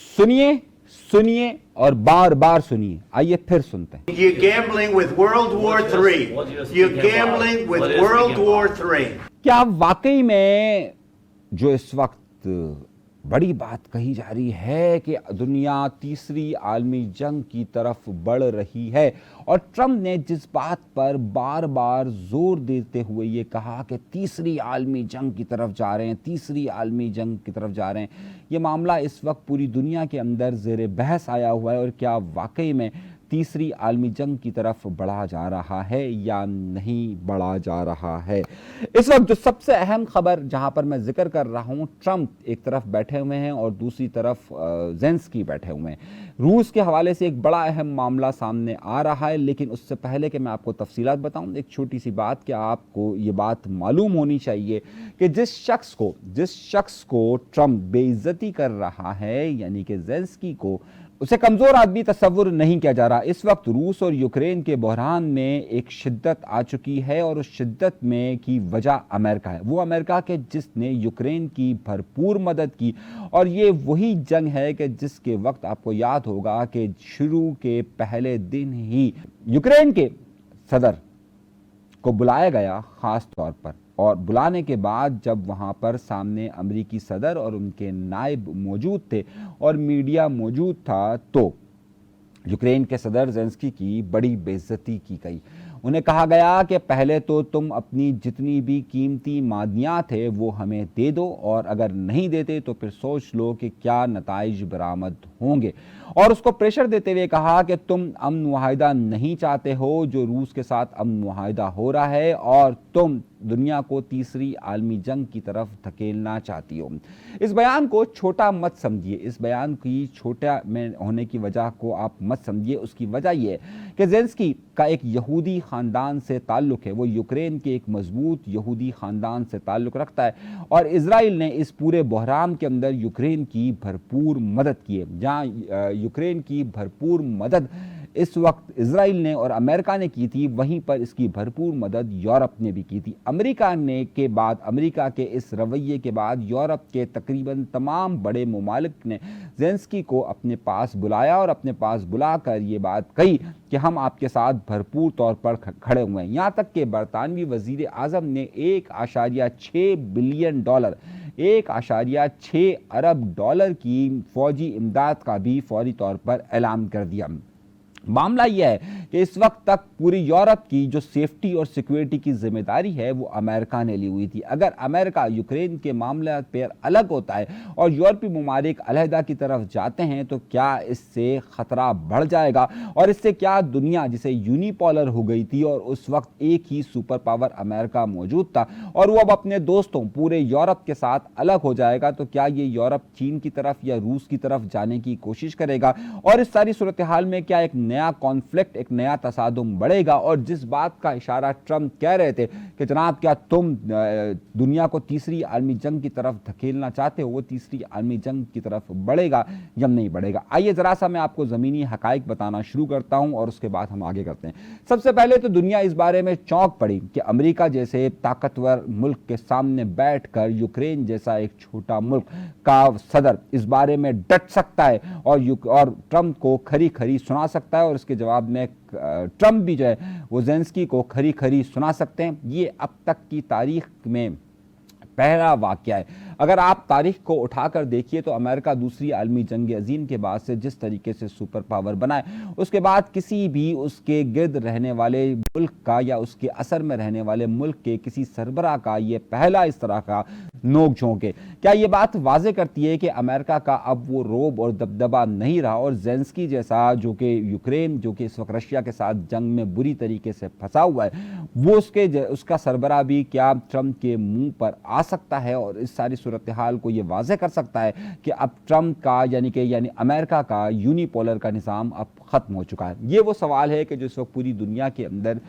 सुनिए सुनिए और बार बार सुनिए। आइए फिर सुनते हैं। You're gambling with World War III. You're gambling with World War III. क्या वाकई में जो इस वक्त बड़ी बात कही जा रही है कि दुनिया तीसरी आलमी जंग की तरफ बढ़ रही है, और ट्रंप ने जिस बात पर बार बार जोर देते हुए ये कहा कि तीसरी आलमी जंग की तरफ जा रहे हैं, तीसरी आलमी जंग की तरफ जा रहे हैं, ये मामला इस वक्त पूरी दुनिया के अंदर ज़ेरे बहस आया हुआ है। और क्या वाकई में तीसरी आलमी जंग की तरफ बढ़ा जा रहा है या नहीं बढ़ा जा रहा है? इस वक्त जो सबसे अहम खबर जहां पर मैं जिक्र कर रहा हूं, ट्रंप एक तरफ बैठे हुए हैं और दूसरी तरफ ज़ेलेंस्की बैठे हुए हैं। रूस के हवाले से एक बड़ा अहम मामला सामने आ रहा है, लेकिन उससे पहले कि मैं आपको तफसीलात बताऊं, एक छोटी सी बात कि आपको ये बात मालूम होनी चाहिए कि जिस शख्स को ट्रंप बेइज्जती कर रहा है, यानी कि ज़ेलेंस्की को, उसे कमज़ोर आदमी तस्वुर नहीं किया जा रहा। इस वक्त रूस और यूक्रेन के बहरान में एक शिद्दत आ चुकी है, और उस शिद्दत में की वजह अमेरिका है। वो अमेरिका के जिसने यूक्रेन की भरपूर मदद की, और ये वही जंग है कि जिसके वक्त आपको याद होगा कि शुरू के पहले दिन ही यूक्रेन के सदर को बुलाया गया ख़ास तौर पर, और बुलाने के बाद जब वहाँ पर सामने अमेरिकी सदर और उनके नायब मौजूद थे और मीडिया मौजूद था, तो यूक्रेन के सदर ज़ेलेंस्की की बड़ी बेइज्जती की गई। उन्हें कहा गया कि पहले तो तुम अपनी जितनी भी कीमती मादनियात है वो हमें दे दो, और अगर नहीं देते तो फिर सोच लो कि क्या नताइज बरामद होंगे। और उसको प्रेशर देते हुए कहा कि तुम अमन मुआहिदा नहीं चाहते हो जो रूस के साथ अमन मुआहिदा हो रहा है, और तुम दुनिया को तीसरी आलमी जंग की तरफ धकेलना चाहती हो। इस बयान को छोटा मत समझिए, इस बयान की छोटा में होने की वजह को आप मत समझिए। उसकी वजह यह है कि ज़ेलेंस्की का एक यहूदी ख़ानदान से ताल्लुक़ है, वो यूक्रेन के एक मजबूत यहूदी ख़ानदान से ताल्लुक़ रखता है, और इजराइल ने इस पूरे बहरान के अंदर यूक्रेन की भरपूर मदद की है। जहाँ यूक्रेन की भरपूर मदद इस वक्त इजराइल ने और अमेरिका ने की थी, वहीं पर इसकी भरपूर मदद यूरोप ने भी की थी। अमेरिका के इस रवैये के बाद यूरोप के तकरीबन तमाम बड़े ममालिक ने ज़ेलेंस्की को अपने पास बुलाया, और अपने पास बुलाकर ये बात कही कि हम आपके साथ भरपूर तौर पर खड़े हुए हैं। यहाँ तक कि बरतानवी वज़ीर आज़म ने 1.6 बिलियन डॉलर, 1.6 अरब डॉलर की फौजी इमदाद का भी फौरी तौर पर ऐलान कर दिया। मामला यह है कि इस वक्त तक पूरी यूरोप की जो सेफ्टी और सिक्योरिटी की जिम्मेदारी है वो अमेरिका ने ली हुई थी। अगर अमेरिका यूक्रेन के मामले पर अलग होता है और यूरोपीय ममालिक अलहदा की तरफ जाते हैं, तो क्या इससे ख़तरा बढ़ जाएगा, और इससे क्या दुनिया जिसे यूनिपोलर हो गई थी और उस वक्त एक ही सुपर पावर अमेरिका मौजूद था और वो अब अपने दोस्तों पूरे यूरोप के साथ अलग हो जाएगा, तो क्या ये यूरोप चीन की तरफ या रूस की तरफ जाने की कोशिश करेगा? और इस सारी सूरत हाल में क्या एक नया कॉन्फ्लिक्ट, एक नया तसादुम बढ़ेगा? और जिस बात का इशारा ट्रंप कह रहे थे कि जनाब क्या तुम दुनिया को तीसरी आलमी जंग की तरफ धकेलना चाहते हो, वो तीसरी आलमी जंग की तरफ बढ़ेगा या नहीं बढ़ेगा? आइए जरा सा मैं आपको ज़मीनी हकाइक बताना शुरू करता हूं और उसके बाद हम आगे करते हैं। सबसे पहले तो दुनिया इस बारे में चौंक पड़ी कि अमेरिका जैसे ताकतवर मुल्क के सामने बैठकर यूक्रेन जैसा एक छोटा मुल्क का सदर इस बारे में डट सकता है और ट्रंप को खरी खरी सुना सकता है, और इसके जवाब में ट्रंप भी जो है वो ज़ेलेंस्की को खरी खरी सुना सकते हैं। ये अब तक की तारीख में पहला वाक़या है। अगर आप तारीख को उठाकर देखिए तो अमेरिका दूसरी आलमी जंग अज़ीम के बाद से जिस तरीके से सुपर पावर बना है, उसके बाद किसी भी उसके गिर्द रहने वाले मुल्क का या उसके असर में रहने वाले मुल्क के किसी सरबराह का ये पहला इस तरह का नोक झोंक है। क्या ये बात वाज़े करती है कि अमेरिका का अब वो रोब और दबदबा नहीं रहा, और ज़ेलेंस्की जैसा जो कि यूक्रेन, जो कि इस वक्त रशिया के साथ जंग में बुरी तरीके से फंसा हुआ है, वो उसका सरबराह भी क्या ट्रंप के मुंह पर आ सकता है, और इस सारी सूरत हाल को ये वाज़े कर सकता है कि अब ट्रंप का यानी अमेरिका का यूनिपोलर का निज़ाम अब ख़त्म हो चुका है? ये वो सवाल है कि जो इस वक्त पूरी दुनिया के अंदर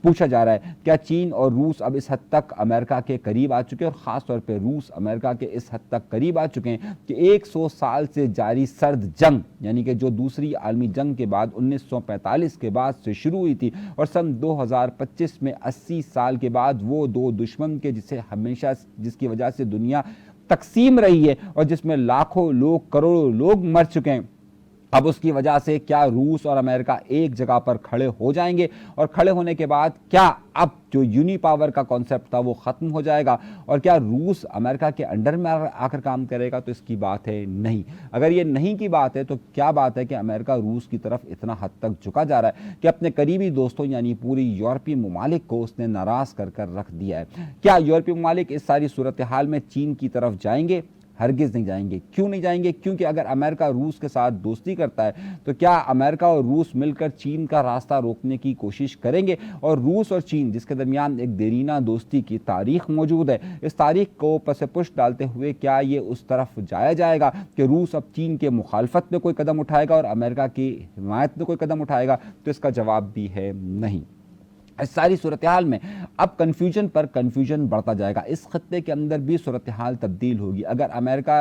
पूछा जा रहा है। क्या चीन और रूस अब इस हद तक अमेरिका के करीब आ चुके हैं, और ख़ास तौर पे रूस अमेरिका के इस हद तक करीब आ चुके हैं कि 100 साल से जारी सर्द जंग, यानी कि जो दूसरी आलमी जंग के बाद 1945 के बाद से शुरू हुई थी और सन 2025 में 80 साल के बाद वो दो दुश्मन के जिसकी वजह से दुनिया تقسیم رہی ہے اور جس میں لاکھوں لوگ، کروڑوں لوگ مر چکے ہیں، اب اس کی وجہ سے کیا روس اور امریکہ ایک جگہ پر کھڑے ہو جائیں گے؟ اور کھڑے ہونے کے بعد کیا اب جو یونی پاور کا کانسیپٹ تھا وہ ختم ہو جائے گا؟ اور کیا روس امریکہ کے انڈر میں آ کر کام کرے گا؟ تو اس کی بات ہے نہیں۔ اگر یہ نہیں کی بات ہے تو کیا بات ہے کہ امریکہ روس کی طرف اتنا حد تک جھکا جا رہا ہے کہ اپنے قریبی دوستوں یعنی پوری یورپی ممالک کو اس نے ناراض کر رکھ دیا ہے؟ کیا یورپی ممالک اس ساری صورتحال میں چین کی طرف جائیں گے؟ ہرگز نہیں جائیں گے۔ کیوں نہیں جائیں گے؟ کیونکہ اگر امریکہ روس کے ساتھ دوستی کرتا ہے تو کیا امریکہ اور روس مل کر چین کا راستہ روکنے کی کوشش کریں گے؟ اور روس اور چین جس کے درمیان ایک دیرینہ دوستی کی تاریخ موجود ہے، اس تاریخ کو پس پش ڈالتے ہوئے کیا یہ اس طرف جایا جائے گا کہ روس اب چین کے مخالفت میں کوئی قدم اٹھائے گا اور امریکہ کی حمایت میں کوئی قدم اٹھائے گا؟ تو اس کا جواب بھی ہے نہیں۔ اس ساری صورتحال میں اب کنفیوژن پر کنفیوژن بڑھتا جائے گا، اس خطے کے اندر بھی صورتحال تبدیل ہوگی۔ اگر امریکہ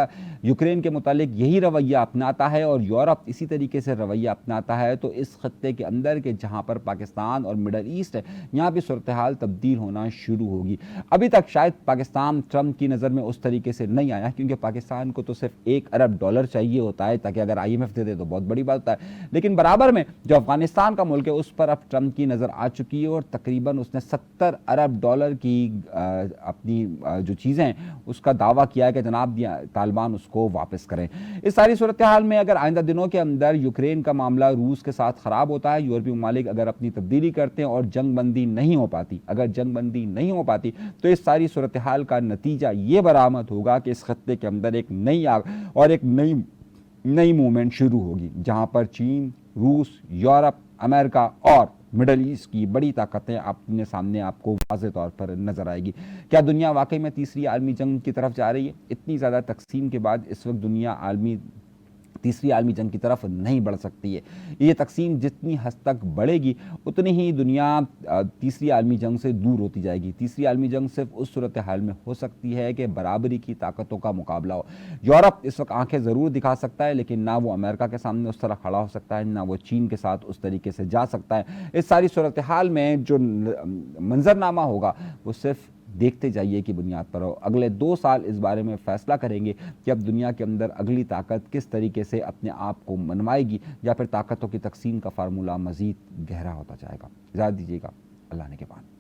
یوکرین کے متعلق یہی رویہ اپناتا ہے اور یورپ اسی طریقے سے رویہ اپناتا ہے تو اس خطے کے اندر کے جہاں پر پاکستان اور مڈل ایسٹ ہے، یہاں بھی صورتحال تبدیل ہونا شروع ہوگی۔ ابھی تک شاید پاکستان ٹرمپ کی نظر میں اس طریقے سے نہیں آیا کیونکہ پاکستان کو تو صرف $1 ارب چاہیے ہوتا ہے تاکہ اگر IMF دے دے تو بہت بڑی بات ہوتا ہے، لیکن برابر میں جو افغانستان کا ملک ہے اس پر اب ٹرمپ کی نظر آ چکی ہے اور تقریباً اس نے $70 ارب کی اپنی جو چیزیں ہیں اس کا دعویٰ کیا ہے کہ جناب طالبان اس کو واپس کریں۔ اس ساری صورتحال میں اگر آئندہ دنوں کے اندر یوکرین کا معاملہ روس کے ساتھ خراب ہوتا ہے، یورپی ممالک اگر اپنی تبدیلی کرتے ہیں اور جنگ بندی نہیں ہو پاتی تو اس ساری صورتحال کا نتیجہ یہ برآمد ہوگا کہ اس خطے کے اندر ایک نئی آگ اور ایک نئی موومنٹ شروع ہوگی جہاں پر چین، روس، یورپ، امریکہ اور مڈل ایسٹ کی بڑی طاقتیں اپنے سامنے آپ کو واضح طور پر نظر آئے گی۔ کیا دنیا واقعی میں تیسری عالمی جنگ کی طرف جا رہی ہے؟ اتنی زیادہ تقسیم کے بعد اس وقت دنیا تیسری عالمی جنگ کی طرف نہیں بڑھ سکتی ہے۔ یہ تقسیم جتنی حد تک بڑھے گی اتنی ہی دنیا تیسری عالمی جنگ سے دور ہوتی جائے گی۔ تیسری عالمی جنگ صرف اس صورتحال میں ہو سکتی ہے کہ برابری کی طاقتوں کا مقابلہ ہو۔ یورپ اس وقت آنکھیں ضرور دکھا سکتا ہے لیکن نہ وہ امریکہ کے سامنے اس طرح کھڑا ہو سکتا ہے، نہ وہ چین کے ساتھ اس طریقے سے جا سکتا ہے۔ اس ساری صورتحال میں جو منظرنامہ ہوگا وہ صرف دیکھتے جائیے کی بنیاد پر ہو۔ اگلے 2 سال اس بارے میں فیصلہ کریں گے کہ اب دنیا کے اندر اگلی طاقت کس طریقے سے اپنے آپ کو منوائے گی یا پھر طاقتوں کی تقسیم کا فارمولہ مزید گہرا ہوتا جائے گا۔ اجازت دیجیے گا، اللہ نے کے بعد۔